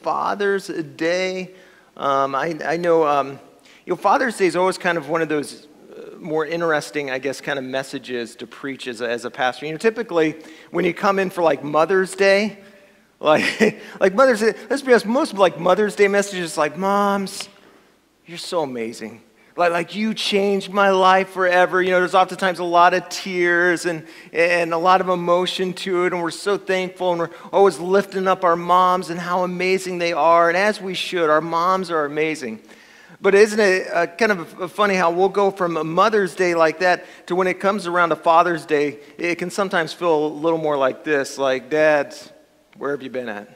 Father's Day. I know, Father's Day is always kind of one of those more interesting, I guess, kind of messages to preach as a pastor. Typically when you come in for like Mother's Day, like Mother's Day, let's be honest, most like Mother's Day messages like, moms, you're so amazing. Like you changed my life forever. There's oftentimes a lot of tears and a lot of emotion to it, and we're so thankful, and we're always lifting up our moms and how amazing they are, and as we should, our moms are amazing. But isn't it kind of funny how we'll go from a Mother's Day like that to when it comes around to Father's Day, it can sometimes feel a little more like this, like, Dads, where have you been at?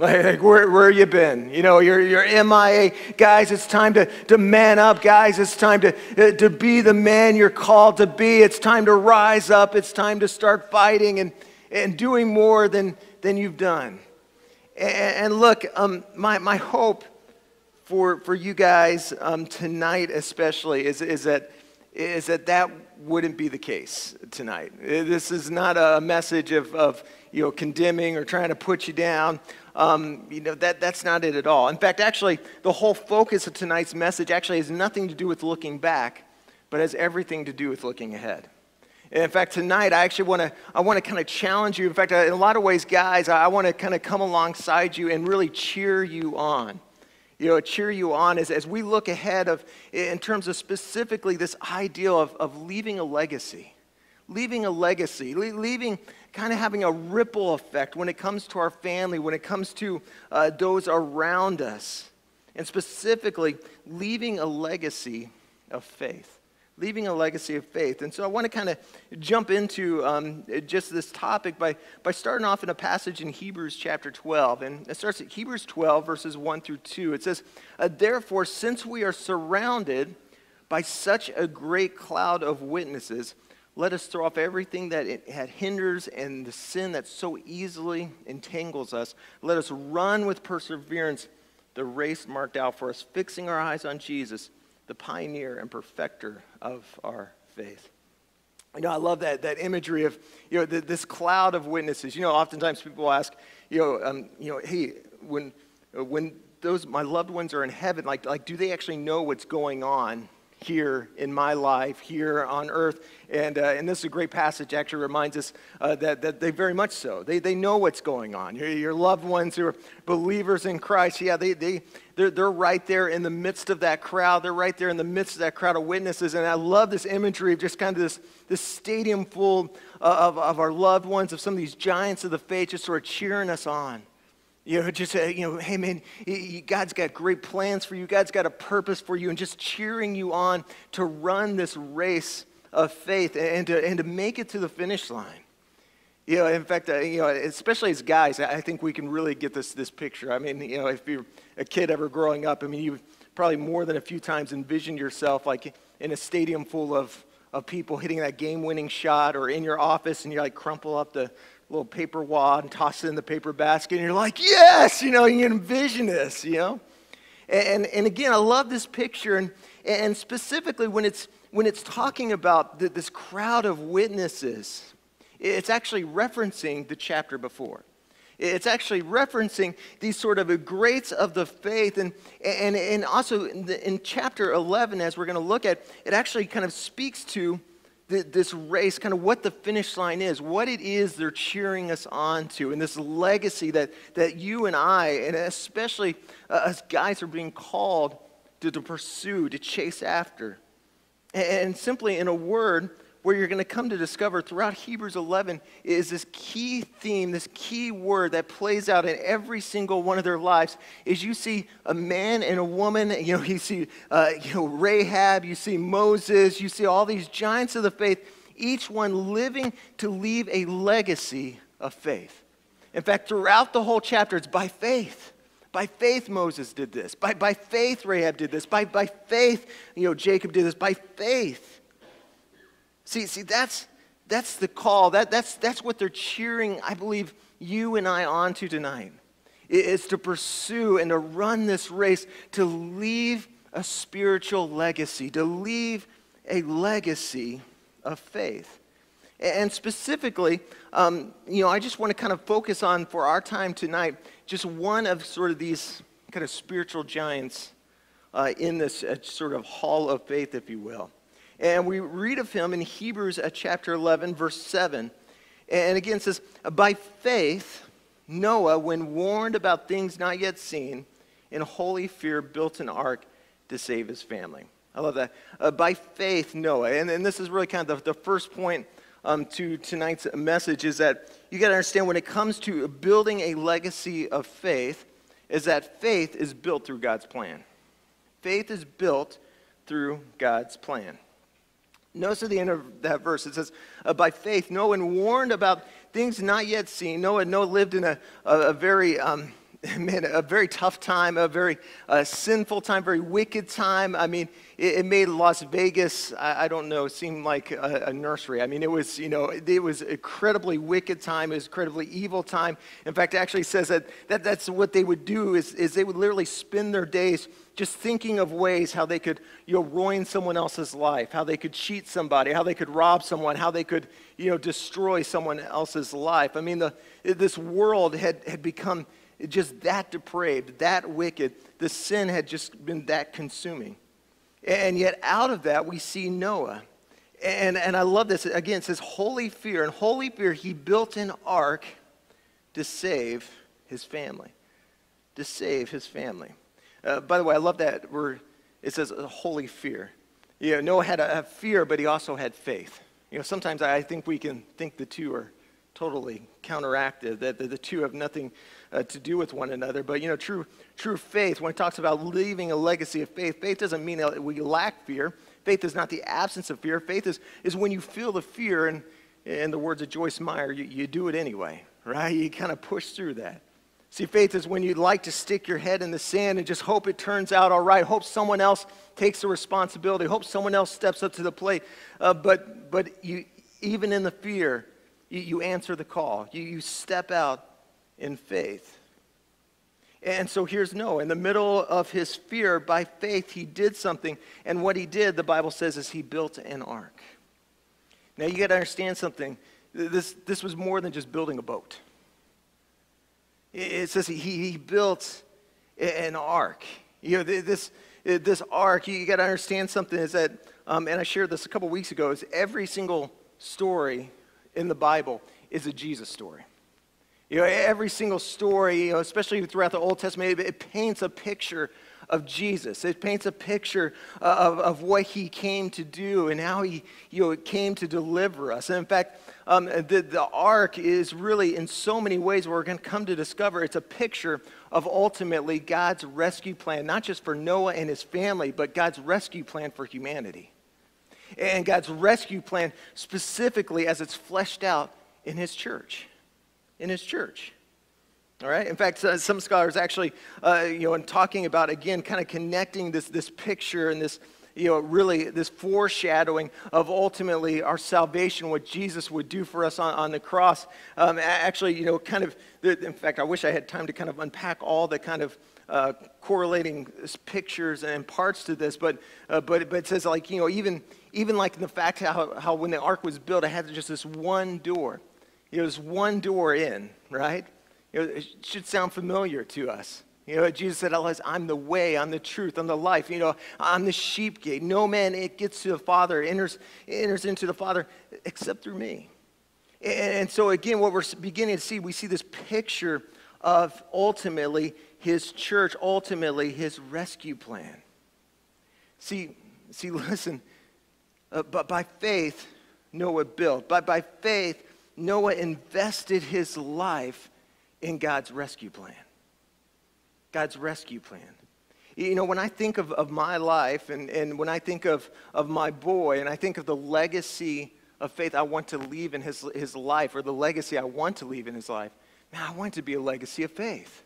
Like where you been? You're MIA. Guys, it's time to man up. Guys, it's time to be the man you're called to be. It's time to rise up. It's time to start fighting and doing more than you've done. And look, my hope for you guys tonight especially is that wouldn't be the case tonight. This is not a message of condemning or trying to put you down. That's not it at all. In fact, actually, the whole focus of tonight's message actually has nothing to do with looking back, but has everything to do with looking ahead. And in fact, tonight, I want to kind of challenge you. In fact, in a lot of ways, guys, I want to kind of come alongside you and really cheer you on. Cheer you on as we look ahead in terms of specifically this ideal of leaving a legacy. Leaving a legacy, leaving kind of having a ripple effect when it comes to our family, when it comes to those around us, and specifically leaving a legacy of faith. Leaving a legacy of faith. And so I want to kind of jump into just this topic by starting off in a passage in Hebrews chapter 12. And it starts at Hebrews 12, verses 1 through 2. It says, therefore, since we are surrounded by such a great cloud of witnesses, let us throw off everything that hinders and the sin that so easily entangles us. Let us run with perseverance the race marked out for us, fixing our eyes on Jesus, the pioneer and perfecter of our faith. I love that imagery of this cloud of witnesses. Oftentimes people ask, hey, when those my loved ones are in heaven, like do they actually know what's going on here in my life, here on earth? And this is a great passage, actually reminds us that they very much so. They know what's going on. Your loved ones who are believers in Christ, they're right there in the midst of that crowd. They're right there in the midst of that crowd of witnesses. And I love this imagery of just kind of this stadium full of our loved ones, of some of these giants of the faith, just sort of cheering us on. Hey man, God's got great plans for you. God's got a purpose for you, and just cheering you on to run this race of faith and to make it to the finish line. In fact, especially as guys, I think we can really get this picture. I mean, if you're a kid ever growing up, you've probably more than a few times envisioned yourself like in a stadium full of people hitting that game-winning shot, or in your office and you like crumple up the little paper wad and toss it in the paper basket, and you're like, yes, you envision this, And again, I love this picture, and specifically when it's talking about this crowd of witnesses, it's actually referencing the chapter before. It's actually referencing these sort of greats of the faith, and also in chapter 11, as we're going to look at, it actually kind of speaks to this race, kind of what the finish line is, what it is they're cheering us on to, and this legacy that you and I, and especially us guys, are being called to pursue, to chase after. And simply in a word, where you're going to come to discover throughout Hebrews 11 is this key theme, this key word that plays out in every single one of their lives, is you see a man and a woman, you see Rahab, you see Moses, you see all these giants of the faith, each one living to leave a legacy of faith. In fact, throughout the whole chapter, it's by faith. By faith, Moses did this. By faith, Rahab did this. By faith, Jacob did this. By faith. See, that's the call. That's what they're cheering, I believe, you and I on to tonight. Is to pursue and to run this race, to leave a spiritual legacy, to leave a legacy of faith. And specifically, I just want to kind of focus on, for our time tonight, just one of sort of these kind of spiritual giants in this sort of hall of faith, if you will. And we read of him in Hebrews chapter 11, verse 7. And again it says, by faith, Noah, when warned about things not yet seen, in holy fear built an ark to save his family. I love that. By faith, Noah. And this is really kind of the first point to tonight's message, is that you got to understand, when it comes to building a legacy of faith, is that faith is built through God's plan. Faith is built through God's plan. Notice at the end of that verse, it says, by faith, Noah, when warned about things not yet seen. Noah lived in a very a very tough time, a very sinful time, very wicked time. I mean, it made Las Vegas, I don't know, seem like a nursery. I mean, it was incredibly wicked time. It was incredibly evil time. In fact, it actually says that's what they would do is they would literally spend their days just thinking of ways how they could, ruin someone else's life, how they could cheat somebody, how they could rob someone, how they could, destroy someone else's life. I mean, this world had become just that depraved, that wicked. The sin had just been that consuming. And yet out of that, we see Noah. And I love this. Again, it says holy fear. And holy fear, he built an ark to save his family. To save his family. By the way, I love that where it says holy fear. Noah had a fear, but he also had faith. Sometimes I think we can think the two are totally counteracted, that the two have nothing to do with one another. But true faith, when it talks about leaving a legacy of faith, faith doesn't mean that we lack fear. Faith is not the absence of fear. Faith is when you feel the fear, and in the words of Joyce Meyer, you do it anyway, right? You kind of push through that. See, faith is when you'd like to stick your head in the sand and just hope it turns out all right, hope someone else takes the responsibility, hope someone else steps up to the plate. But you, even in the fear, you answer the call. You step out in faith. And so here's Noah. In the middle of his fear, by faith, he did something. And what he did, the Bible says, is he built an ark. Now, you got to understand something. This was more than just building a boat. It says he built an ark. This ark, you got to understand something, is that, and I shared this a couple weeks ago, is every single story in the Bible is a Jesus story. Every single story, especially throughout the Old Testament, it paints a picture of Jesus. It paints a picture of what he came to do and how he came to deliver us. And in fact, the ark is really, in so many ways, we're going to come to discover, it's a picture of ultimately God's rescue plan, not just for Noah and his family, but God's rescue plan for humanity. And God's rescue plan specifically as it's fleshed out in his church. In his church. All right? In fact, some scholars actually, in talking about, again, kind of connecting this picture and this, really this foreshadowing of ultimately our salvation, what Jesus would do for us on the cross. Actually, kind of, in fact, I wish I had time to kind of unpack all the kind of correlating pictures and parts to this, but it says, like, even like the fact how when the ark was built, it had just this one door. There's one door in, right? It should sound familiar to us. Jesus said, I'm the way, I'm the truth, I'm the life. I'm the sheep gate. No man gets to the Father, enters into the Father except through me. And so again, what we're beginning to see, we see this picture of ultimately his church, ultimately his rescue plan. See, listen, but by faith, Noah built. By faith, Noah invested his life in God's rescue plan. God's rescue plan. When I think of my life and when I think of my boy and I think of the legacy of faith I want to leave in his life, or the legacy I want to leave in his life, man, I want it to be a legacy of faith.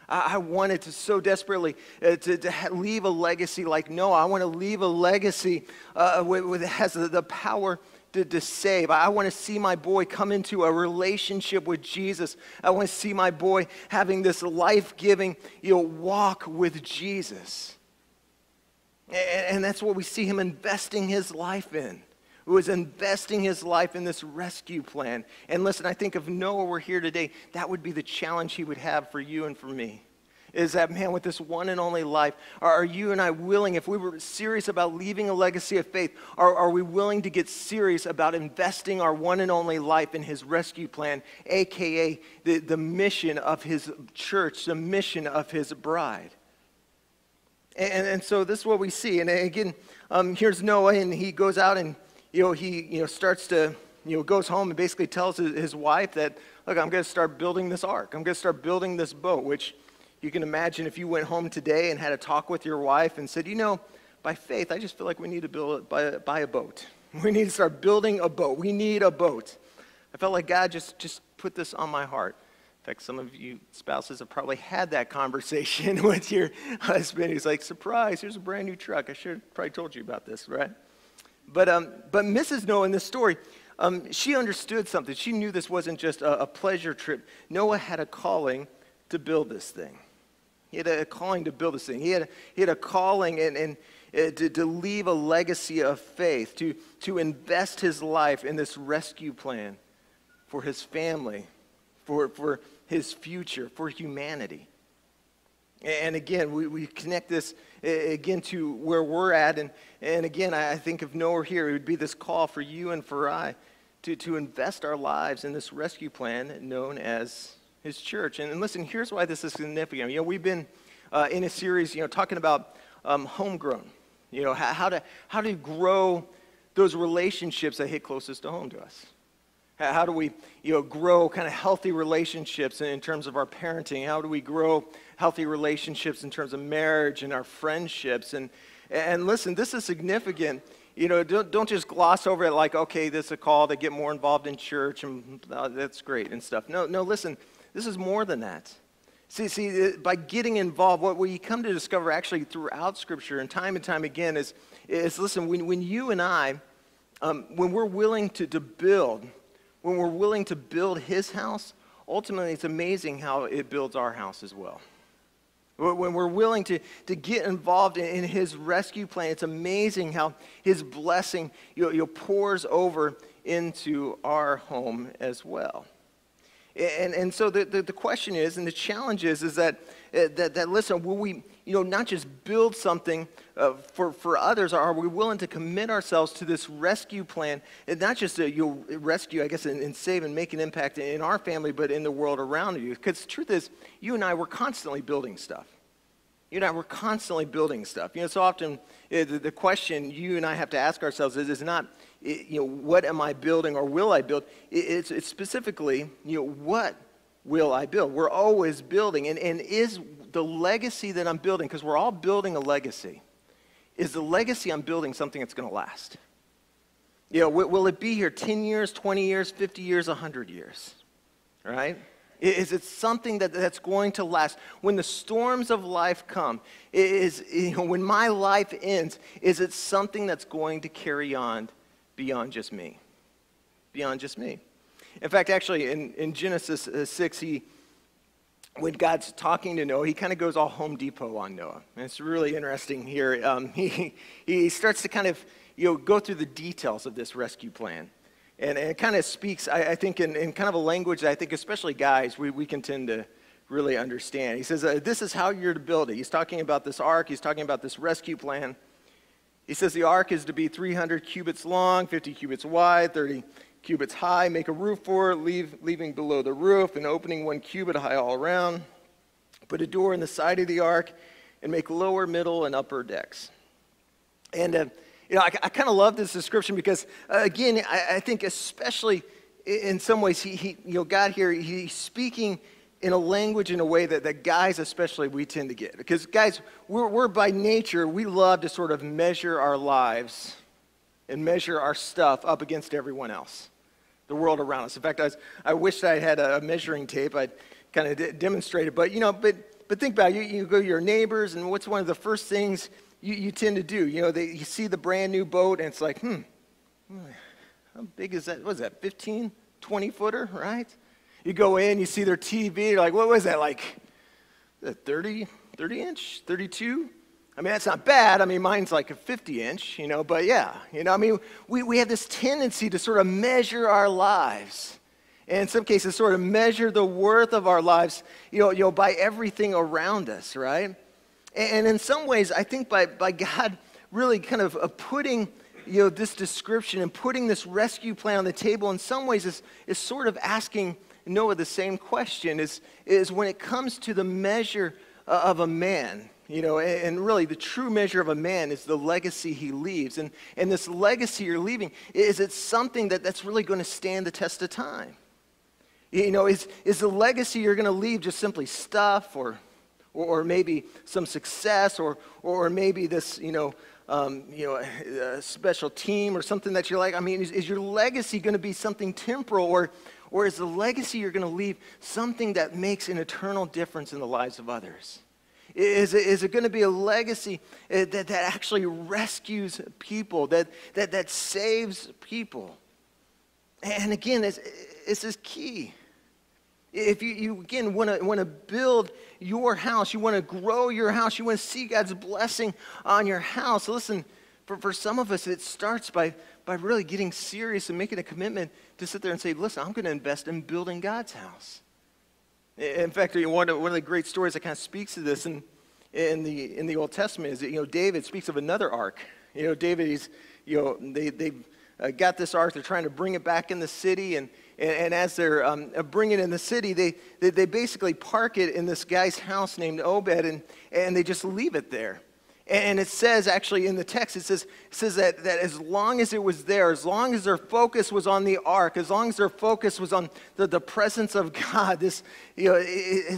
I wanted to so desperately to leave a legacy like Noah. I want to leave a legacy that has the power to save. I want to see my boy come into a relationship with Jesus. I want to see my boy having this life-giving, walk with Jesus. And that's what we see him investing his life in. who was investing his life in this rescue plan. And listen, I think if Noah were here today, that would be the challenge he would have for you and for me. Is that, man, with this one and only life, are you and I willing, if we were serious about leaving a legacy of faith, are we willing to get serious about investing our one and only life in his rescue plan, a.k.a. the mission of his church, the mission of his bride? And so this is what we see. And again, here's Noah, and he goes out and, he starts to, goes home and basically tells his wife that, look, I'm going to start building this ark. I'm going to start building this boat, which you can imagine if you went home today and had a talk with your wife and said, by faith, I just feel like we need to buy a boat. We need to start building a boat. We need a boat. I felt like God just put this on my heart. In fact, some of you spouses have probably had that conversation with your husband. He's like, surprise, here's a brand new truck. I should have probably told you about this, right? But Mrs. Noah in this story, she understood something. She knew this wasn't just a pleasure trip. Noah had a calling to build this thing. He had a calling to build this thing. He had a calling and to leave a legacy of faith, to invest his life in this rescue plan for his family, for his future, for humanity. And again, we connect this again to where we're at. And again, I think if Noah were here, it would be this call for you and for I to invest our lives in this rescue plan known as his church. And listen, here's why this is significant. We've been in a series, talking about homegrown. How to grow those relationships that hit closest to home to us. How do we, grow kind of healthy relationships in terms of our parenting? How do we grow healthy relationships in terms of marriage and our friendships? And listen, this is significant. Don't just gloss over it like, okay, this is a call to get more involved in church, and that's great and stuff. No, listen. This is more than that. See, by getting involved, what we come to discover actually throughout Scripture and time again is listen, when you and I, when we're willing to build, when we're willing to build his house, ultimately it's amazing how it builds our house as well. When we're willing to get involved in his rescue plan, it's amazing how his blessing pours over into our home as well. And so the question is, and the challenge is that listen, will we not just build something for others? Are we willing to commit ourselves to this rescue plan, and not just to rescue, I guess, and save and make an impact in our family, but in the world around you? Because the truth is, you and I, we're constantly building stuff. You and I, we're constantly building stuff. So often the question you and I have to ask ourselves is not, what am I building or will I build? It's specifically, what will I build? We're always building. And is the legacy that I'm building, because we're all building a legacy, is the legacy I'm building something that's going to last? Will it be here 10 years, 20 years, 50 years, 100 years? Right? Is it something that's going to last? When the storms of life come, when my life ends, is it something that's going to carry on beyond just me? Beyond just me. In fact, actually, in Genesis 6, when God's talking to Noah, he kind of goes all Home Depot on Noah. And it's really interesting here. He starts to kind of go through the details of this rescue plan. And it kind of speaks, I think, in kind of a language that I think especially guys, we can tend to really understand. He says, this is how you're to build it. He's talking about this ark. He's talking about this rescue plan. He says the ark is to be 300 cubits long, 50 cubits wide, 30 cubits high. Make a roof for it, leaving below the roof, an opening 1 cubit high all around. Put a door in the side of the ark, and make lower, middle, and upper decks. And I kind of love this description because, again, I think especially in some ways, he God here, he's speaking in a language, in a way that guys especially, we tend to get. Because guys, we're by nature, we love to sort of measure our lives and measure our stuff up against everyone else, the world around us. In fact, I wish I had a measuring tape. I'd kind of demonstrate it. But think about it. You go to your neighbors, and what's one of the first things you tend to do? You see the brand new boat, and it's like, how big is that? What is that, 15, 20-footer, right? You go in, you see their TV, you're like, what was that, like 30 inch, 32? I mean, that's not bad. I mean, mine's like a 50-inch, but yeah. I mean, we have this tendency to sort of measure our lives. And in some cases, sort of measure the worth of our lives, by everything around us, right? And in some ways, I think by God really kind of putting, this description and putting this rescue plan on the table, in some ways is sort of asking Noah the same question, is when it comes to the measure of a man, and really the true measure of a man is the legacy he leaves. And this legacy you're leaving, is it something that's really going to stand the test of time? Is the legacy you're going to leave just simply stuff or maybe some success or maybe this, a special team or something that you like? I mean, is your legacy going to be something temporal or is the legacy you're going to leave something that makes an eternal difference in the lives of others? Is it going to be a legacy that actually rescues people, that saves people? And again, this is key. If you again want to build your house, you want to grow your house, you want to see God's blessing on your house, listen, for some of us, it starts by really getting serious and making a commitment to sit there and say, listen, I'm going to invest in building God's house. In fact, one of the great stories that kind of speaks to this in the Old Testament is that, David speaks of another ark. David, they've got this ark, they're trying to bring it back in the city, and as they're bringing it in the city, they basically park it in this guy's house named Obed, and they just leave it there. And it says, actually, in the text, it says that as long as it was there, as long as their focus was on the ark, as long as their focus was on the presence of God, as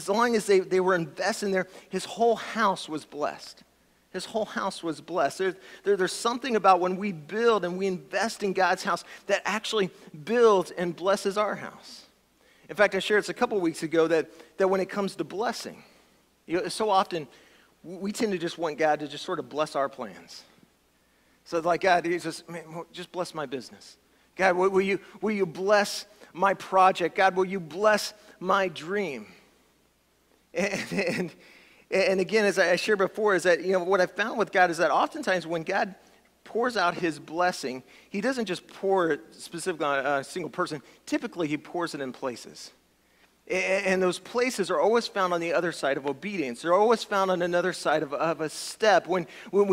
long as they were invested there, his whole house was blessed. His whole house was blessed. There's something about when we build and we invest in God's house that actually builds and blesses our house. In fact, I shared this a couple weeks ago that when it comes to blessing, so often we tend to just want God to just sort of bless our plans. So it's like, God, just bless my business. God, will you bless my project? God, will you bless my dream? And again, as I shared before, is that, what I've found with God is that oftentimes when God pours out his blessing, he doesn't just pour it specifically on a single person. Typically, he pours it in places. And those places are always found on the other side of obedience. They're always found on another side of a step. When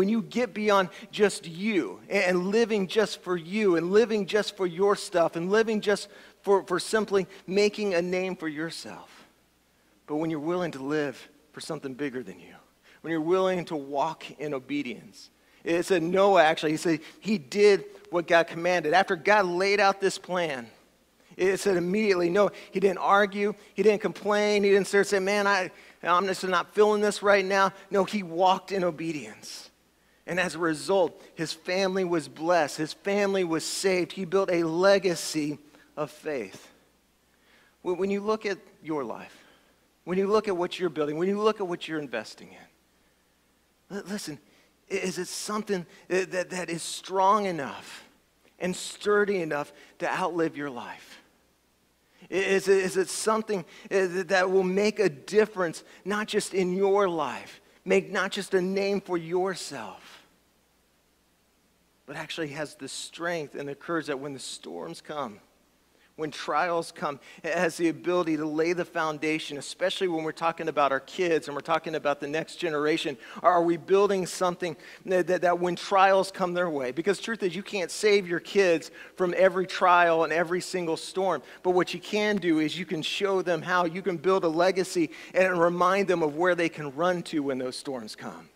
you get beyond just you and living just for you and living just for your stuff and living just for simply making a name for yourself. But when you're willing to live for something bigger than you, when you're willing to walk in obedience. It said Noah, actually, he did what God commanded. After God laid out this plan, it said immediately, no, he didn't argue, he didn't complain, he didn't start saying, man, I'm just not feeling this right now. No, he walked in obedience. And as a result, his family was blessed, his family was saved. He built a legacy of faith. When you look at your life, when you look at what you're building, when you look at what you're investing in, listen, is it something that is strong enough and sturdy enough to outlive your life? Is it something that will make a difference, not just in your life, make not just a name for yourself, but actually has the strength and the courage that when the storms come, when trials come, it has the ability to lay the foundation, especially when we're talking about our kids and we're talking about the next generation. Are we building something that when trials come their way? Because the truth is, you can't save your kids from every trial and every single storm. But what you can do is you can show them how you can build a legacy and remind them of where they can run to when those storms come,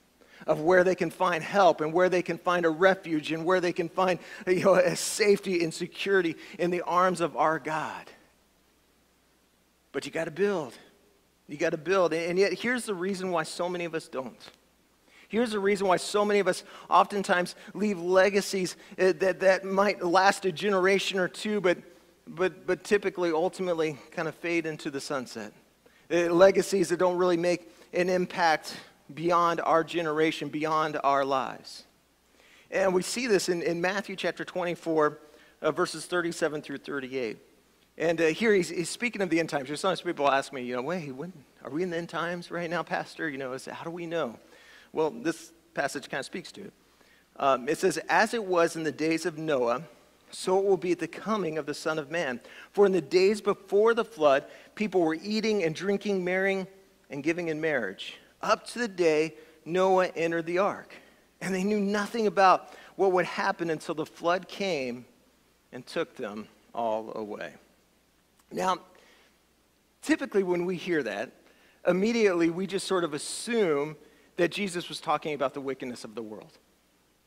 of where they can find help and where they can find a refuge and where they can find a safety and security in the arms of our God. But you got to build. You got to build. And yet here's the reason why so many of us don't. Here's the reason why so many of us oftentimes leave legacies that might last a generation or two, but typically, ultimately, kind of fade into the sunset. Legacies that don't really make an impact beyond our generation, beyond our lives. And we see this in Matthew chapter 24, verses 37 through 38. And here he's speaking of the end times. Sometimes people ask me, wait, when are we in the end times right now, Pastor? How do we know? Well, this passage kind of speaks to. It says, as it was in the days of Noah, so it will be at the coming of the Son of Man. For in the days before the flood, people were eating and drinking, marrying and giving in marriage, up to the day Noah entered the ark. And they knew nothing about what would happen until the flood came and took them all away. Now, typically when we hear that, immediately we just sort of assume that Jesus was talking about the wickedness of the world.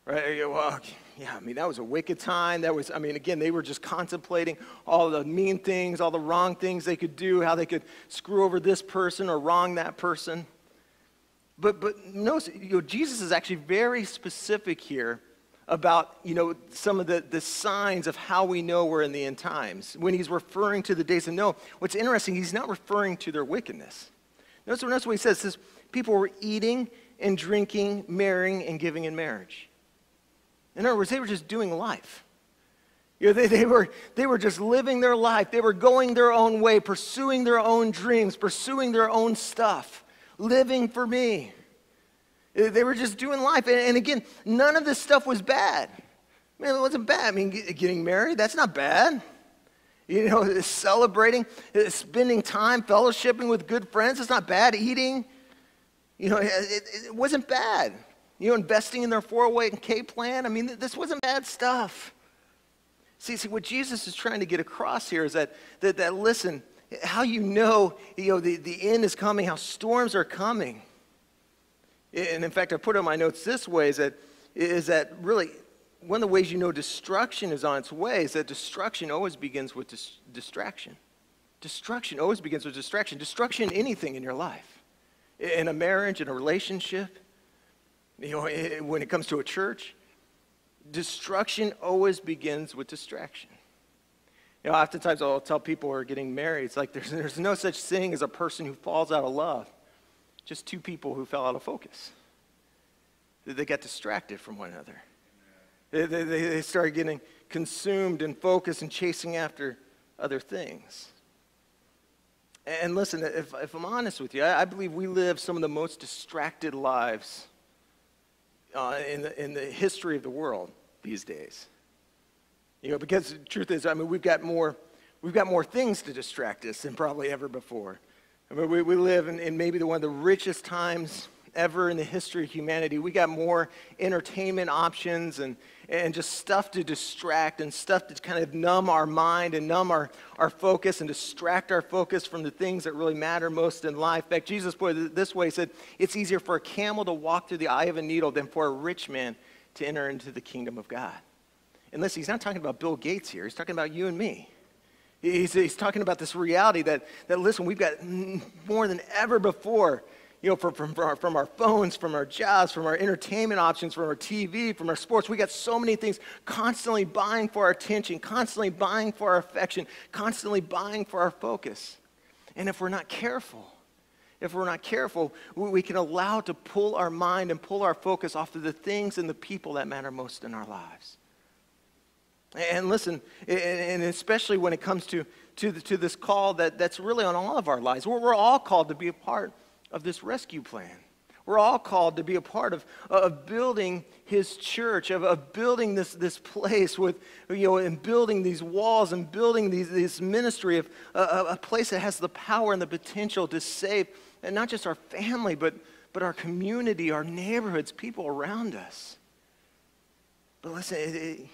Right? Well, yeah, I mean, that was a wicked time. Again, they were just contemplating all the mean things, all the wrong things they could do, how they could screw over this person or wrong that person. But notice, Jesus is actually very specific here about, some of the signs of how we know we're in the end times. When he's referring to the days of Noah, what's interesting, he's not referring to their wickedness. Notice what he says. He says, people were eating and drinking, marrying and giving in marriage. In other words, they were just doing life. They were just living their life. They were going their own way, pursuing their own dreams, pursuing their own stuff, living for me. They were just doing life. And again, none of this stuff was bad. Man, it wasn't bad. I mean, getting married, that's not bad. Celebrating, spending time, fellowshipping with good friends, it's not bad. Eating, it wasn't bad. Investing in their 401k plan, I mean, this wasn't bad stuff. See, what Jesus is trying to get across here is that listen, how the end is coming, how storms are coming. And in fact, I put it in my notes this way, is that really one of the ways destruction is on its way is that destruction always begins with distraction. Destruction always begins with distraction. Destruction in anything in your life. In a marriage, in a relationship, when it comes to a church, destruction always begins with distraction. Oftentimes I'll tell people who are getting married, it's like there's no such thing as a person who falls out of love. Just two people who fell out of focus. They got distracted from one another. They started getting consumed and focused and chasing after other things. And listen, if I'm honest with you, I believe we live some of the most distracted lives in the history of the world these days. Because the truth is, we've got more things to distract us than probably ever before. We live in maybe one of the richest times ever in the history of humanity. We got more entertainment options and just stuff to distract and stuff to kind of numb our mind and numb our focus and distract our focus from the things that really matter most in life. In fact, Jesus put it this way, he said, it's easier for a camel to walk through the eye of a needle than for a rich man to enter into the kingdom of God. And listen, he's not talking about Bill Gates here. He's talking about you and me. He's talking about this reality that listen, we've got more than ever before, from our phones, from our jobs, from our entertainment options, from our TV, from our sports. We got so many things constantly vying for our attention, constantly vying for our affection, constantly vying for our focus. And if we're not careful, we can allow to pull our mind and pull our focus off of the things and the people that matter most in our lives. And listen, and especially when it comes to this call that's really on all of our lives, we're all called to be a part of this rescue plan. We're all called to be a part of building his church, of building this place with, and building these walls and building this ministry of a place that has the power and the potential to save, and not just our family, but our community, our neighborhoods, people around us. But listen,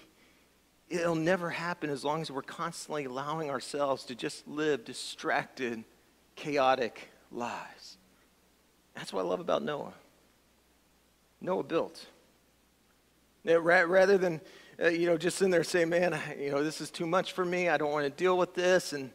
it'll never happen as long as we're constantly allowing ourselves to just live distracted, chaotic lives. That's what I love about Noah. Noah built. Rather than, just sitting there saying, man, this is too much for me. I don't want to deal with this, and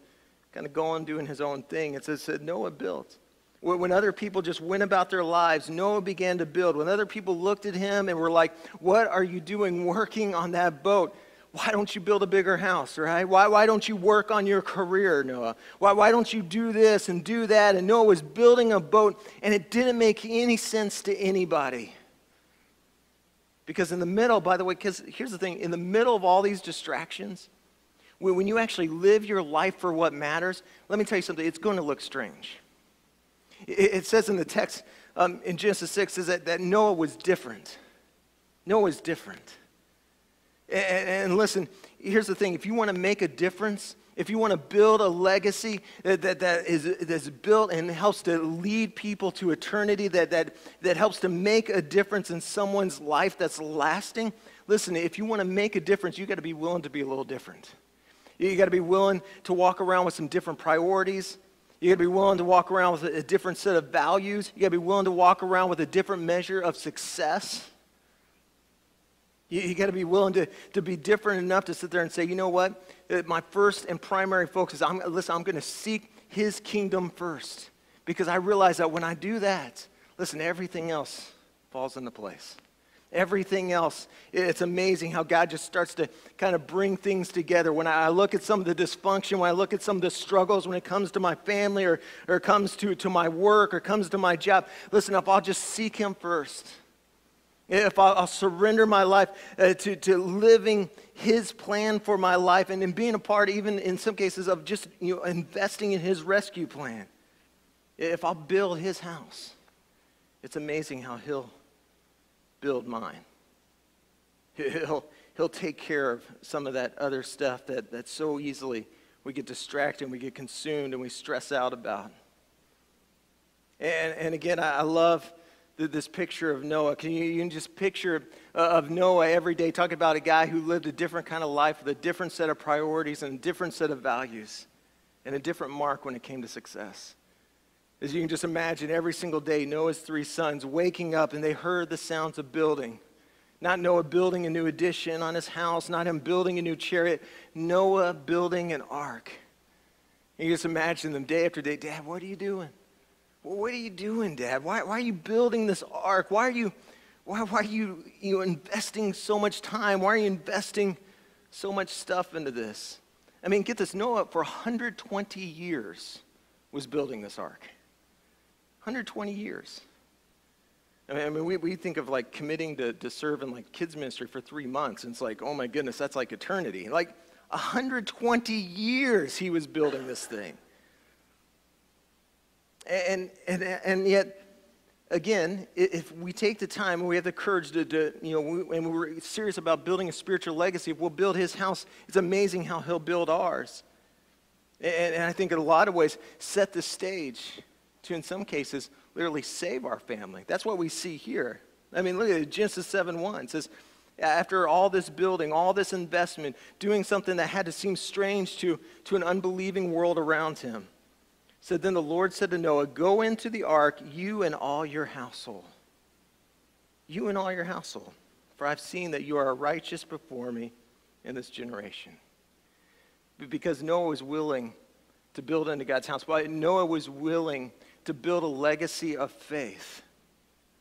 kind of going doing his own thing. It says Noah built. When other people just went about their lives, Noah began to build. When other people looked at him and were like, what are you doing working on that boat? Why don't you build a bigger house, right? Why don't you work on your career, Noah? Why don't you do this and do that? And Noah was building a boat, and it didn't make any sense to anybody. Because in the middle, by the way, because here's the thing, in the middle of all these distractions, when you actually live your life for what matters, let me tell you something, it's going to look strange. It says in the text, in Genesis 6 says that Noah was different. Noah was different. And listen, here's the thing. If you want to make a difference, if you want to build a legacy that's built and helps to lead people to eternity, that helps to make a difference in someone's life that's lasting, listen, if you want to make a difference, you got to be willing to be a little different. You got to be willing to walk around with some different priorities. You got to be willing to walk around with a different set of values. You got to be willing to walk around with a different measure of success. You got to be willing to be different enough to sit there and say, you know what? My first and primary focus is, I'm going to seek his kingdom first. Because I realize that when I do that, listen, everything else falls into place. Everything else, it's amazing how God just starts to kind of bring things together. When I look at some of the dysfunction, when I look at some of the struggles, when it comes to my family or comes to my work or comes to my job, listen, if I'll just seek him first, if I'll surrender my life to living his plan for my life and in being a part, even in some cases, of just investing in his rescue plan, if I'll build his house, it's amazing how he'll build mine. He'll take care of some of that other stuff that so easily we get distracted and we get consumed and we stress out about. And again, I love this picture of Noah. You can just picture of Noah every day talking about a guy who lived a different kind of life with a different set of priorities and a different set of values and a different mark when it came to success. As you can just imagine, every single day, Noah's 3 sons waking up and they heard the sounds of building. Not Noah building a new addition on his house, not him building a new chariot, Noah building an ark. And you just imagine them day after day, Dad, what are you doing? Well, what are you doing, Dad? Why are you building this ark? Why are you investing so much time? Why are you investing so much stuff into this? I mean, get this, Noah for 120 years was building this ark. 120 years. I mean, we think of like committing to serve in like kids ministry for 3 months, and it's like, oh my goodness, that's like eternity. Like 120 years he was building this thing. And yet, again, if we take the time and we have the courage and we're serious about building a spiritual legacy, if we'll build his house, it's amazing how he'll build ours. And I think in a lot of ways set the stage to, in some cases, literally save our family. That's what we see here. I mean, look at it, Genesis 7:1. It says, after all this building, all this investment, doing something that had to seem strange to an unbelieving world around him. So then the Lord said to Noah, go into the ark, you and all your household. You and all your household. For I've seen that you are righteous before me in this generation. Because Noah was willing to build into God's house. But Noah was willing to build a legacy of faith.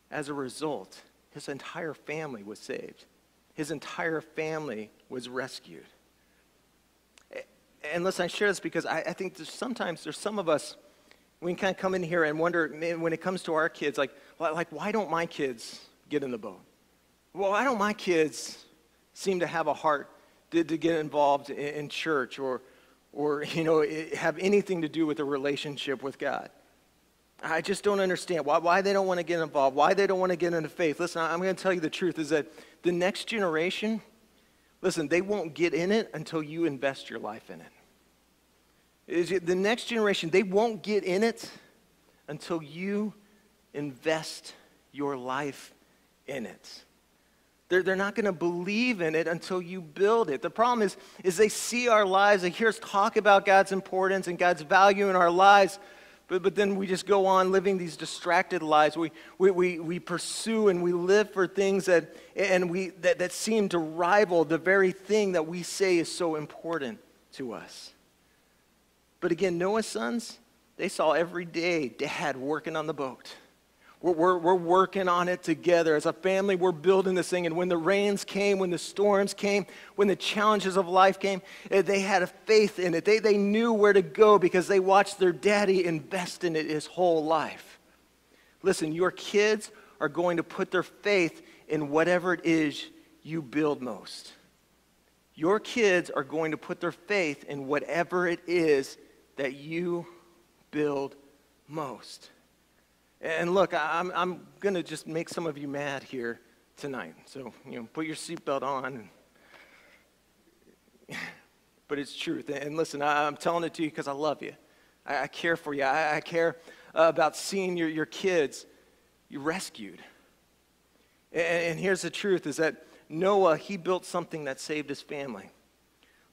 As a result, his entire family was saved. His entire family was rescued. And listen, I share this because I think sometimes there's some of us, we can kind of come in here and wonder, man, when it comes to our kids, like why don't my kids get in the boat? Well, why don't my kids seem to have a heart to get involved in church or have anything to do with a relationship with God? I just don't understand why they don't want to get involved, why they don't want to get into faith. Listen, I'm going to tell you the truth is that the next generation, listen, they won't get in it until you invest your life in it. The next generation, they won't get in it until you invest your life in it. They're not going to believe in it until you build it. The problem is they see our lives, they hear us talk about God's importance and God's value in our lives, but then we just go on living these distracted lives. We pursue and we live for things that seem to rival the very thing that we say is so important to us. But again, Noah's sons, they saw every day Dad working on the boat. We're working on it together. As a family, we're building this thing. And when the rains came, when the storms came, when the challenges of life came, they had a faith in it. They knew where to go because they watched their daddy invest in it his whole life. Listen, your kids are going to put their faith in whatever it is you build most. Your kids are going to put their faith in whatever it is that you build most. And look, I'm going to just make some of you mad here tonight. So, put your seatbelt on. But it's truth. And listen, I'm telling it to you because I love you. I care for you. I care about seeing your kids you rescued. And here's the truth, is that Noah, he built something that saved his family.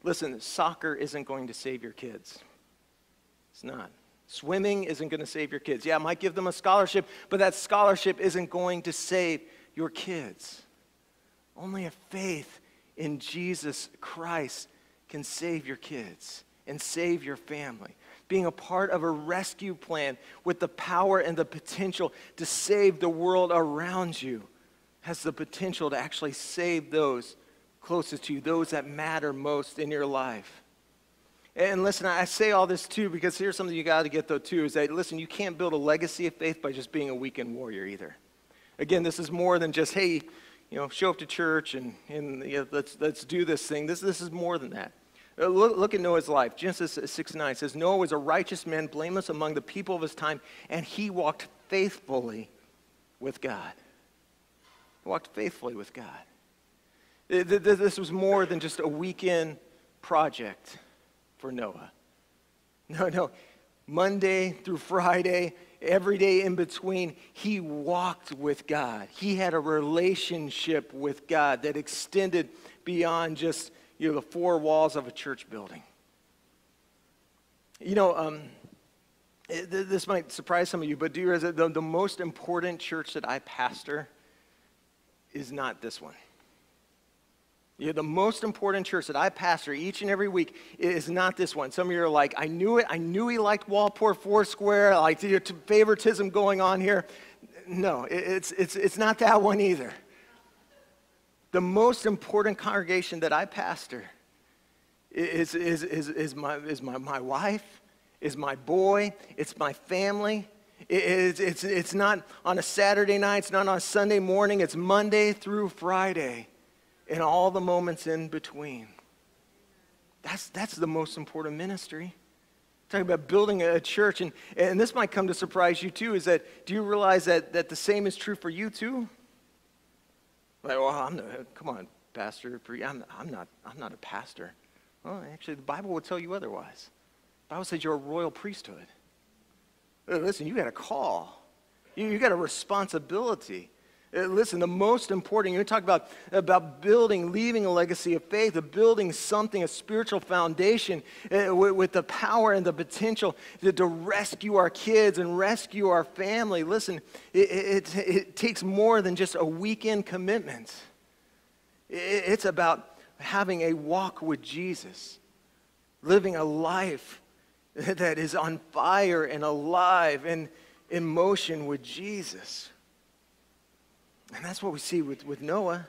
Listen, soccer isn't going to save your kids. It's not. Swimming isn't going to save your kids. Yeah, it might give them a scholarship, but that scholarship isn't going to save your kids. Only a faith in Jesus Christ can save your kids and save your family. Being a part of a rescue plan with the power and the potential to save the world around you has the potential to actually save those closest to you, those that matter most in your life. And listen, I say all this too because here's something you got to get though too, is that, listen, you can't build a legacy of faith by just being a weekend warrior either. Again, this is more than just, hey, show up to church and let's do this thing. This is more than that. Look at Noah's life. Genesis 6:9 says, Noah was a righteous man, blameless among the people of his time, and he walked faithfully with God. He walked faithfully with God. This was more than just a weekend project for Noah. No. Monday through Friday, every day in between, he walked with God. He had a relationship with God that extended beyond just the four walls of a church building. This might surprise some of you, but do you realize that the most important church that I pastor is not this one? The most important church that I pastor each and every week is not this one. Some of you are like, I knew it. I knew he liked Walport Foursquare. Like favoritism going on here. No, it's not that one either. The most important congregation that I pastor is my wife, is my boy, it's my family. It's not on a Saturday night, it's not on a Sunday morning, it's Monday through Friday and all the moments in between. That's the most important ministry. Talking about building a church, and this might come to surprise you too, is that, do you realize that the same is true for you too? Like, well, come on, Pastor. I'm not a pastor. Well, actually, the Bible will tell you otherwise. The Bible says you're a royal priesthood. Listen, you got a call. You got a responsibility. Listen, the most important, you talk about building, leaving a legacy of faith, of building something, a spiritual foundation with the power and the potential to rescue our kids and rescue our family. Listen, it takes more than just a weekend commitment. It's about having a walk with Jesus, living a life that is on fire and alive and in motion with Jesus. And that's what we see with Noah.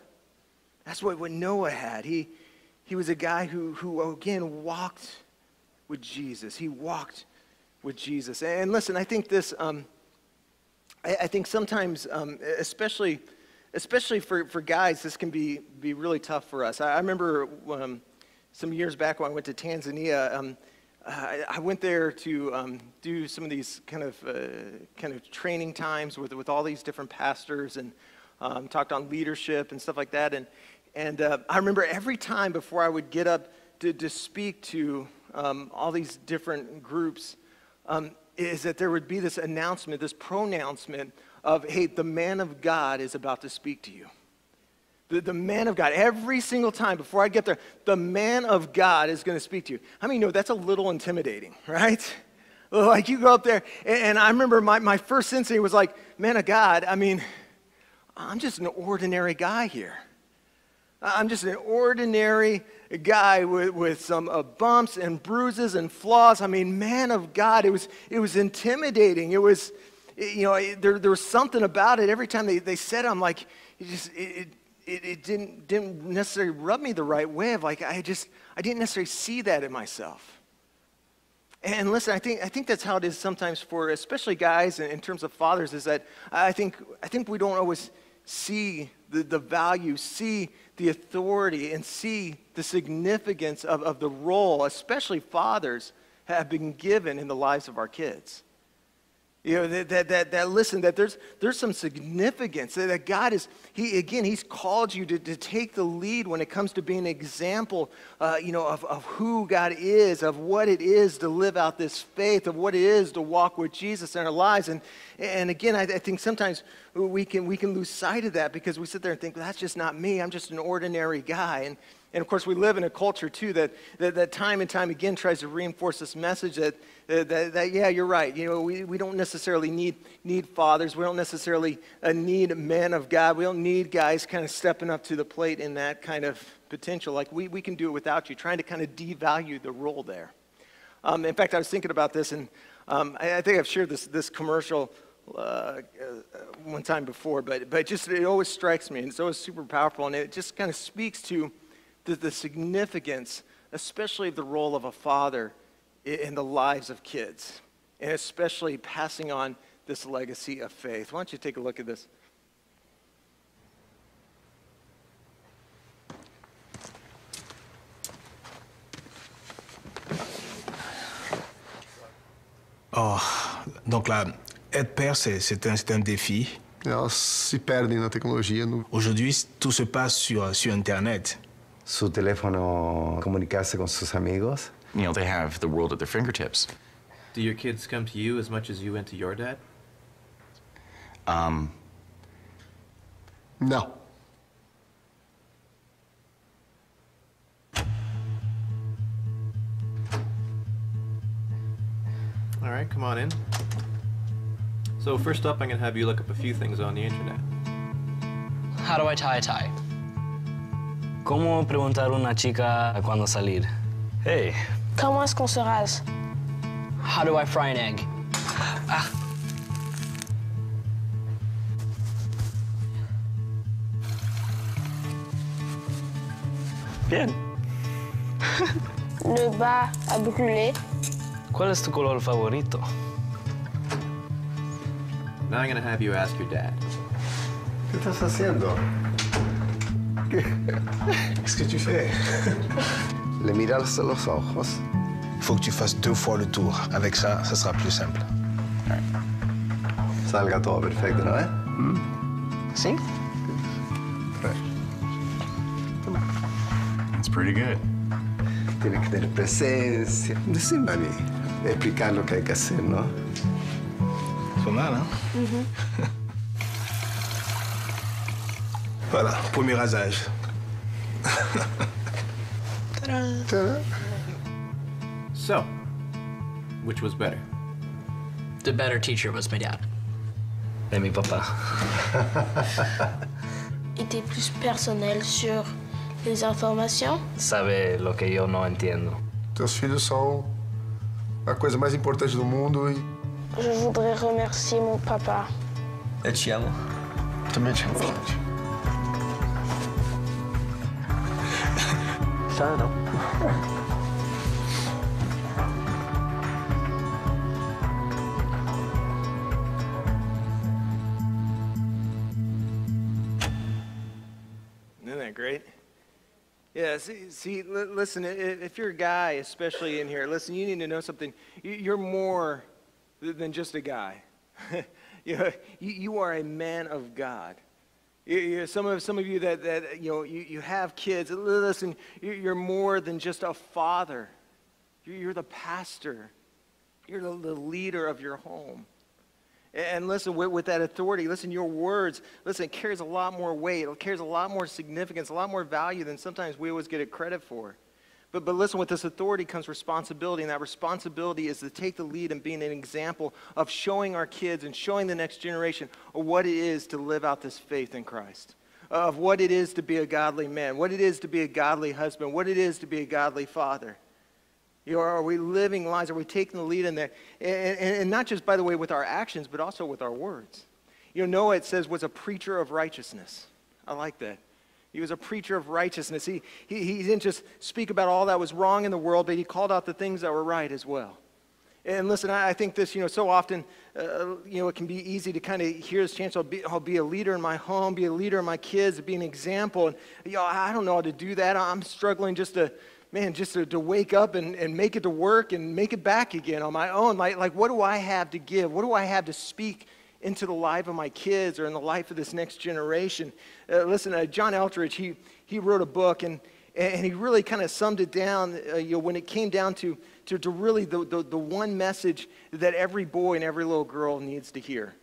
That's what Noah had. He was a guy who again walked with Jesus. He walked with Jesus. And listen, I think this. I think sometimes, especially for guys, this can be really tough for us. I remember some years back when I went to Tanzania. I went there to do some of these kind of training times with all these different pastors and. Talked on leadership and stuff like that. And I remember every time before I would get up to speak to all these different groups, is that there would be this announcement, this pronouncement of, hey, the man of God is about to speak to you. The man of God, every single time before I get there, the man of God is going to speak to you. How many know that's a little intimidating, right? Like you go up there, and I remember my first instinct was like, man of God, I'm just an ordinary guy here. I'm just an ordinary guy with some bumps and bruises and flaws. Man of God, it was intimidating. It was, there was something about it. Every time they said it, I'm like, it didn't necessarily rub me the right way. Of like, I didn't necessarily see that in myself. And listen, I think that's how it is sometimes for especially guys in terms of fathers, is that I think we don't always see the value, see the authority, and see the significance of the role, especially fathers, have been given in the lives of our kids. You know, that listen, that there's some significance, that God is, He's called you to take the lead when it comes to being an example, of who God is, of what it is to live out this faith, of what it is to walk with Jesus in our lives. And again, I think sometimes we can lose sight of that because we sit there and think, well, that's just not me. I'm just an ordinary guy. And of course, we live in a culture, too, that time and time again tries to reinforce this message that yeah, you're right. You know, we don't necessarily need fathers. We don't necessarily need men of God. We don't need guys kind of stepping up to the plate in that kind of potential. Like, we can do it without you, trying to kind of devalue the role there. In fact, I was thinking about this, and I think I've shared this commercial one time before, but just it always strikes me, and it's always super powerful, and it just kind of speaks to the significance, especially of the role of a father in the lives of kids, and especially passing on this legacy of faith. Why don't you take a look at this? Oh, donc là, être père, c'est un défi. Elas se perdem na tecnologia. Aujourd'hui, tout se passe sur Internet. Su teléfono, comunicarse con sus amigos. You know, they have the world at their fingertips. Do your kids come to you as much as you went to your dad? Não. All right, come on in. So first up, I'm going to have you look up a few things on the internet. How do I tie a tie? ¿Cómo preguntar a una chica cuándo salir? Hey. Comment est-ce qu'on se rase? How do I fry an egg? Ah. Bien. Le bas a brûlé. ¿Cuál es tu color favorito? Now I'm going to have you ask your dad. ¿Qué estás haciendo? Qu'est-ce que tu fais? Le miras a los ojos. Il faut que tu fasses 2 fois le tour. Avec ça, ça sera plus simple. Salga todo perfecto, ¿no? ¿Sí? That's pretty good. Tiene que tener presencia. Decime a mí, explicar lo que hay que hacer, ¿no? C'est pas mal, hein? Voilà, premier rasage. Ta-da. So, which was better? The better teacher was my dad. Et mi papa. Était plus personnel sur les informations. Sabe lo que yo no entiendo. Teus filhos são a coisa mais importante do mundo e... Je voudrais remercier mon papa. Eu te amo. Também te amo, gente. Já não. Isn't that great? Yeah, listen, if you're a guy, especially in here, listen, you need to know something. You're more than just a guy. You are a man of God. Some of you that you have kids, listen, you're more than just a father. You're the pastor. You're the leader of your home. And listen, with that authority, listen, your words, listen, it carries a lot more weight. It carries a lot more significance, a lot more value than sometimes we always get it credit for. But listen, with this authority comes responsibility, and that responsibility is to take the lead and being an example of showing our kids and showing the next generation of what it is to live out this faith in Christ, of what it is to be a godly man, what it is to be a godly husband, what it is to be a godly father. Are we living lives? Are we taking the lead in there? And not just, by the way, with our actions, but also with our words. Noah, it says, was a preacher of righteousness. I like that. He was a preacher of righteousness. He didn't just speak about all that was wrong in the world, but he called out the things that were right as well. And listen, I think this, so often, it can be easy to kind of hear this chance, I'll be a leader in my home, be a leader in my kids, be an example. And, I don't know how to do that. I'm struggling just to man, just to wake up and make it to work and make it back again on my own. Like, what do I have to give? What do I have to speak into the life of my kids or in the life of this next generation? Listen, John Eldridge, he wrote a book, and he really kind of summed it down, when it came down to really the one message that every boy and every little girl needs to hear.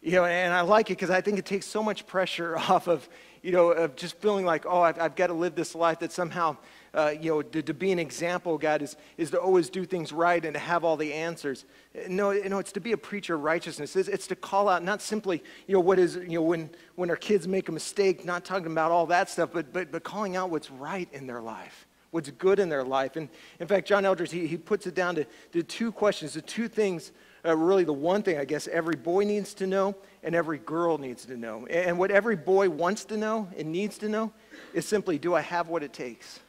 And I like it because I think it takes so much pressure off of, of just feeling like, oh, I've got to live this life that somehow, to be an example, God, is to always do things right and to have all the answers. No, it's to be a preacher of righteousness. It's to call out not simply, what is, when our kids make a mistake, not talking about all that stuff, but calling out what's right in their life, what's good in their life. And in fact, John Eldridge, he puts it down to two questions, the two things. Really the one thing I guess every boy needs to know and every girl needs to know. And what every boy wants to know and needs to know is simply, do I have what it takes?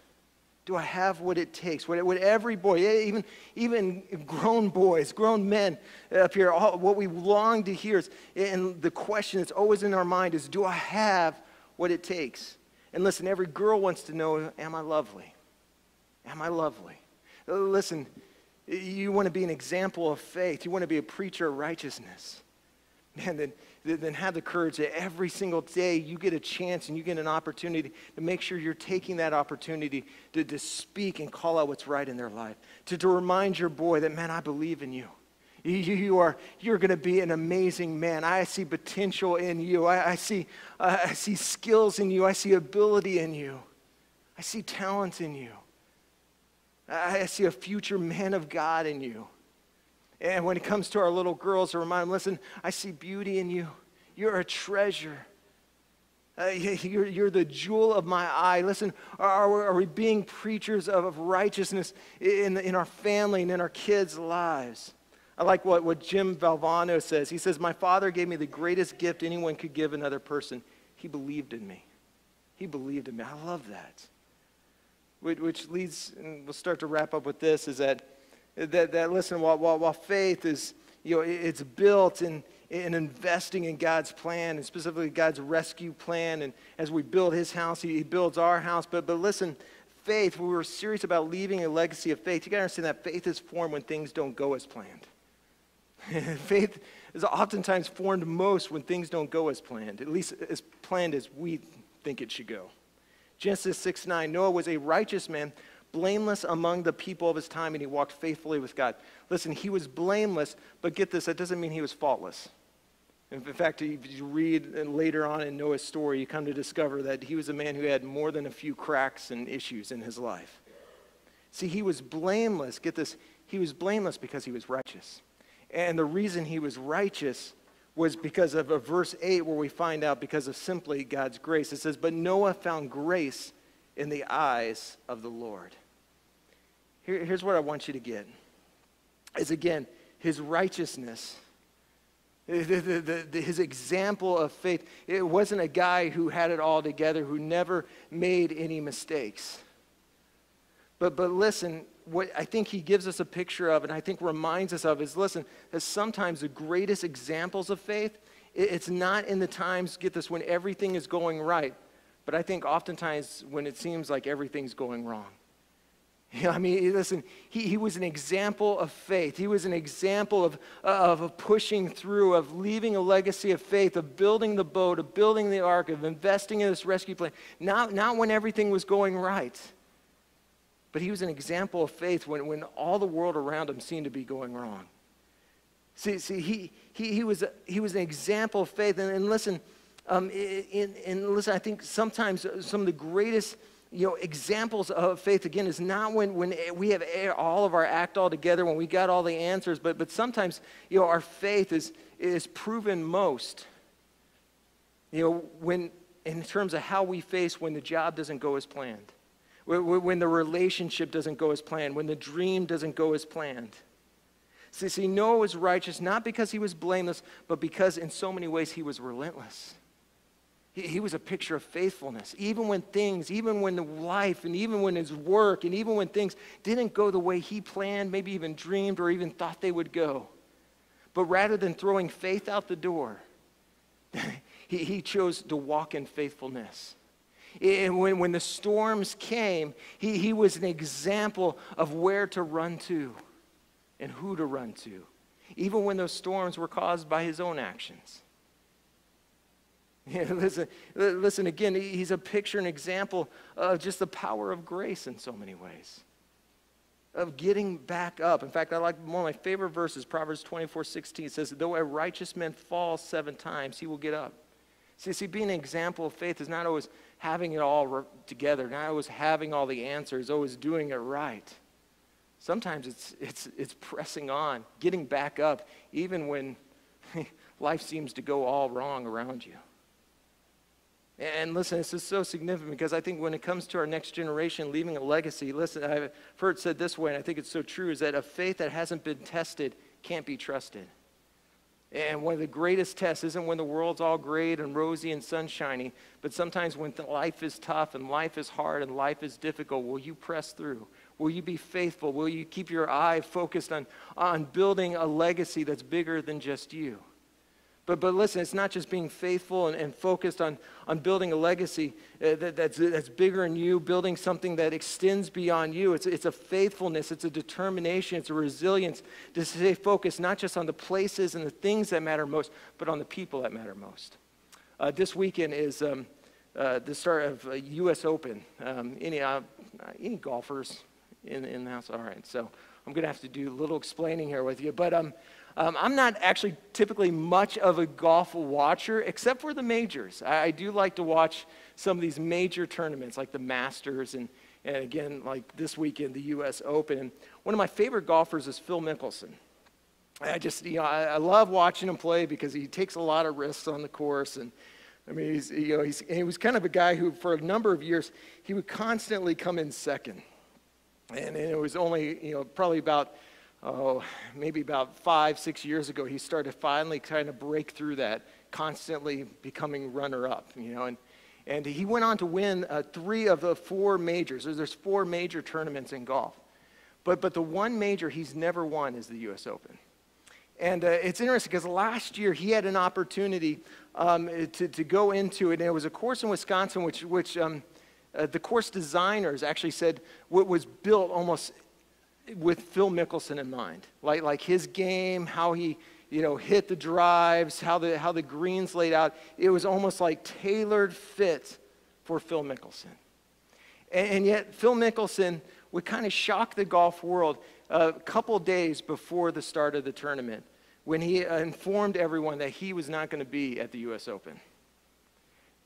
Do I have what it takes? What every boy, even grown boys, grown men up here, what we long to hear is, and the question that's always in our mind is, do I have what it takes? And listen, every girl wants to know, am I lovely? Am I lovely? Listen, you want to be an example of faith. You want to be a preacher of righteousness. Man, then have the courage that every single day you get a chance and you get an opportunity to make sure you're taking that opportunity to speak and call out what's right in their life. To remind your boy that, man, I believe in you. You're going to be an amazing man. I see potential in you. I see skills in you. I see ability in you. I see talent in you. I see a future man of God in you. And when it comes to our little girls, to remind them, listen, I see beauty in you. You're a treasure. You're the jewel of my eye. Listen, are we being preachers of righteousness in our family and in our kids' lives? I like what Jim Valvano says. He says, my father gave me the greatest gift anyone could give another person. He believed in me. He believed in me. I love that. Which leads, and we'll start to wrap up with this, is that listen, while faith is, it's built in investing in God's plan, and specifically God's rescue plan, and as we build his house, he builds our house. But listen, faith, when we're serious about leaving a legacy of faith, you got to understand that faith is formed when things don't go as planned. Faith is oftentimes formed most when things don't go as planned, at least as planned as we think it should go. Genesis 6:9, Noah was a righteous man, blameless among the people of his time, and he walked faithfully with God. Listen, he was blameless, but get this, that doesn't mean he was faultless. In fact, if you read later on in Noah's story, you come to discover that he was a man who had more than a few cracks and issues in his life. See, he was blameless. Get this, he was blameless because he was righteous. And the reason he was righteous was because of verse 8 where we find out because of simply God's grace. It says, but Noah found grace in the eyes of the Lord. Here's what I want you to get. Is again, his righteousness, his example of faith. It wasn't a guy who had it all together, who never made any mistakes. But listen, what I think he gives us a picture of, and I think reminds us of, is listen, that sometimes the greatest examples of faith, it's not in the times, get this, when everything is going right, but I think oftentimes when it seems like everything's going wrong. I mean, listen, he was an example of faith. He was an example of pushing through, of leaving a legacy of faith, of building the boat, of building the ark, of investing in this rescue plan, not when everything was going right. But he was an example of faith when all the world around him seemed to be going wrong. See, he was an example of faith. And listen, listen, I think sometimes some of the greatest examples of faith, again, is not when we have all of our act all together, when we got all the answers, but sometimes, our faith is proven most, when in terms of how we face when the job doesn't go as planned. When the relationship doesn't go as planned, when the dream doesn't go as planned. See, Noah was righteous not because he was blameless, but because in so many ways he was relentless. He was a picture of faithfulness. Even when the life, and even when his work, and even when things didn't go the way he planned, maybe even dreamed or even thought they would go. But rather than throwing faith out the door, he chose to walk in faithfulness. And when the storms came, he was an example of where to run to and who to run to, even when those storms were caused by his own actions. Listen again, he's a picture, an example of just the power of grace in so many ways, of getting back up. In fact, I like one of my favorite verses, Proverbs 24:16. It says, though a righteous man falls 7 times, he will get up. See, being an example of faith is not always having it all together, not always having all the answers, always doing it right. Sometimes it's pressing on, getting back up, even when life seems to go all wrong around you. And listen, this is so significant because I think when it comes to our next generation, leaving a legacy, listen, I've heard it said this way, and I think it's so true, is that a faith that hasn't been tested can't be trusted. And one of the greatest tests isn't when the world's all great and rosy and sunshiny, but sometimes when life is tough and life is hard and life is difficult, will you press through? Will you be faithful? Will you keep your eye focused on building a legacy that's bigger than just you? But listen, it's not just being faithful and focused on building a legacy that's bigger than you, building something that extends beyond you. It's a faithfulness, it's a determination, it's a resilience to stay focused not just on the places and the things that matter most, but on the people that matter most. This weekend is the start of a U.S. Open. Any golfers in the house? All right, so I'm going to have to do a little explaining here with you, but I'm not actually typically much of a golf watcher, except for the majors. I do like to watch some of these major tournaments, like the Masters, and again, like this weekend, the U.S. Open. And one of my favorite golfers is Phil Mickelson. I love watching him play because he takes a lot of risks on the course, and I mean, he was kind of a guy who, for a number of years, he would constantly come in second, and it was only, probably about maybe about 5-6 years ago, he started finally kind of break through that, constantly becoming runner-up, and he went on to win 3 of the 4 majors. There's 4 major tournaments in golf, but the one major he's never won is the U.S. Open. And it's interesting because last year he had an opportunity to go into it, and it was a course in Wisconsin which the course designers actually said was built almost with Phil Mickelson in mind, like his game, how he hit the drives, how the greens laid out. It was almost like tailored fit for Phil Mickelson. And yet Phil Mickelson would kind of shock the golf world a couple days before the start of the tournament when he informed everyone that he was not going to be at the U.S. Open.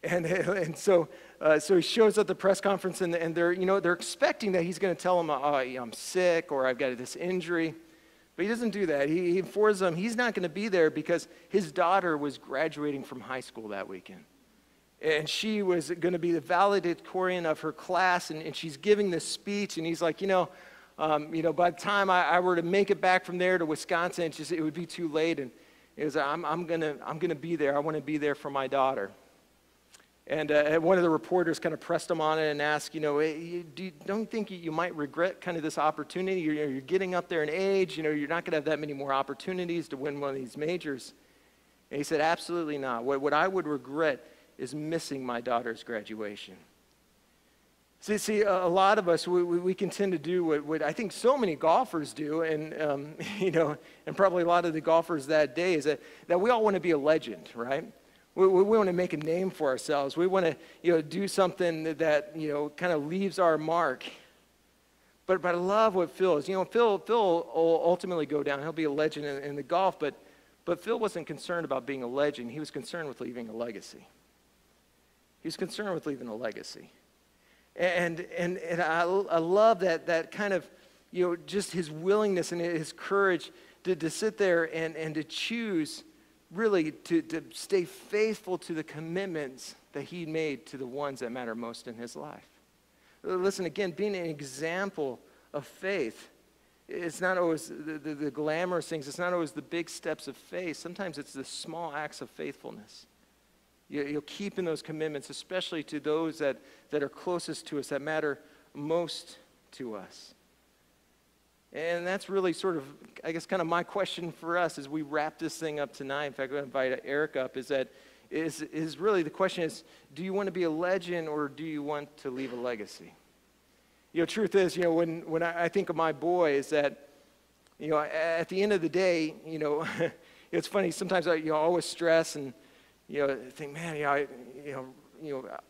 And so he shows up at the press conference, and they're expecting that he's going to tell them, I'm sick, or I've got this injury. But he doesn't do that. He informs them he's not going to be there because his daughter was graduating from high school that weekend. And she was going to be the valedictorian of her class, and she's giving this speech, and he's like, by the time I were to make it back from there to Wisconsin, it would be too late. And it was, I'm gonna be there. I want to be there for my daughter. And one of the reporters kind of pressed him on it and asked, don't you think you might regret kind of this opportunity? You're getting up there in age. You're not going to have that many more opportunities to win one of these majors. And he said, absolutely not. What I would regret is missing my daughter's graduation. See, a lot of us, we can tend to do what I think so many golfers do, and and probably a lot of the golfers that day is that we all want to be a legend, right? We want to make a name for ourselves. We want to, do something that kind of leaves our mark. But I love what Phil is. Phil will ultimately go down. He'll be a legend in the golf, but Phil wasn't concerned about being a legend. He was concerned with leaving a legacy. He was concerned with leaving a legacy. And I love that kind of, just his willingness and his courage to sit there and to choose really to stay faithful to the commitments that he made to the ones that matter most in his life. Listen, again, being an example of faith, it's not always the glamorous things. It's not always the big steps of faith. Sometimes it's the small acts of faithfulness. You'll keep in those commitments, especially to those that are closest to us, that matter most to us. And that's really sort of, I guess, kind of my question for us as we wrap this thing up tonight. In fact, I'm going to invite Eric up, is is really the question is, do you want to be a legend or do you want to leave a legacy? Truth is, when I think of my boy is that, at the end of the day, it's funny, sometimes I always stress and, think, man,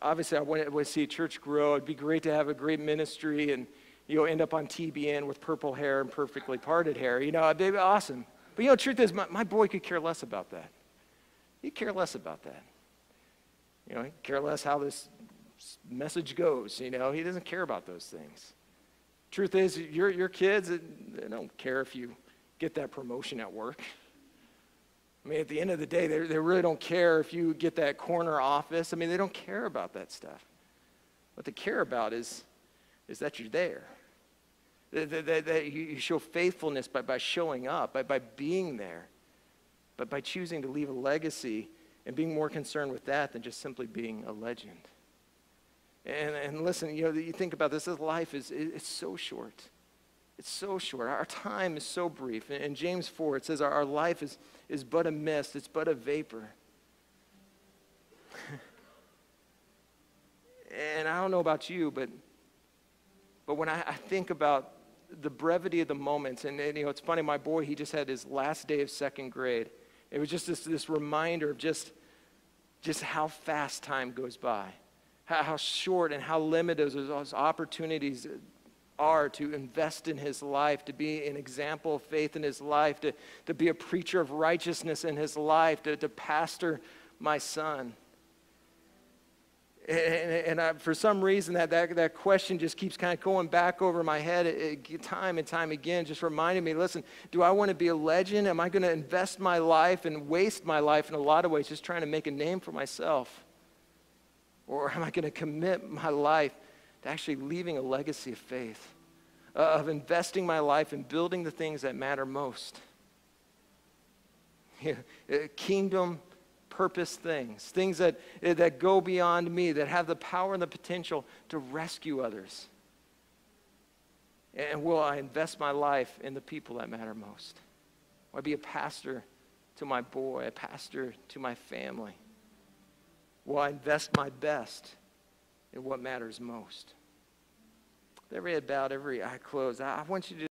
obviously I want to see a church grow. It'd be great to have a great ministry and, end up on TBN with purple hair and perfectly parted hair. It'd be awesome. But, truth is, my boy could care less about that. He'd care less about that. He'd care less how this message goes. He doesn't care about those things. Truth is, your kids, they don't care if you get that promotion at work. I mean, at the end of the day, they really don't care if you get that corner office. I mean, they don't care about that stuff. What they care about is that you're there. That you show faithfulness by showing up, by being there, but by choosing to leave a legacy and being more concerned with that than just simply being a legend. And listen, you think about this life it's so short. It's so short. Our time is so brief. In James 4, it says our life is but a mist. It's but a vapor. And I don't know about you, but when I think about the brevity of the moments, and it's funny, my boy, he just had his last day of second grade. It was just this reminder of just how fast time goes by, how short and how limited those opportunities are to invest in his life, to be an example of faith in his life, to be a preacher of righteousness in his life, to pastor my son. And for some reason, that question just keeps kind of going back over my head time and time again, just reminding me, listen, do I want to be a legend? Am I going to invest my life and waste my life in a lot of ways just trying to make a name for myself? Or am I going to commit my life to actually leaving a legacy of faith, of investing my life in building the things that matter most? Kingdom purpose things that go beyond me, that have the power and the potential to rescue others. And will I invest my life in the people that matter most? Will I be a pastor to my boy, a pastor to my family? Will I invest my best in what matters most? With every head bowed, every eye closed, I want you to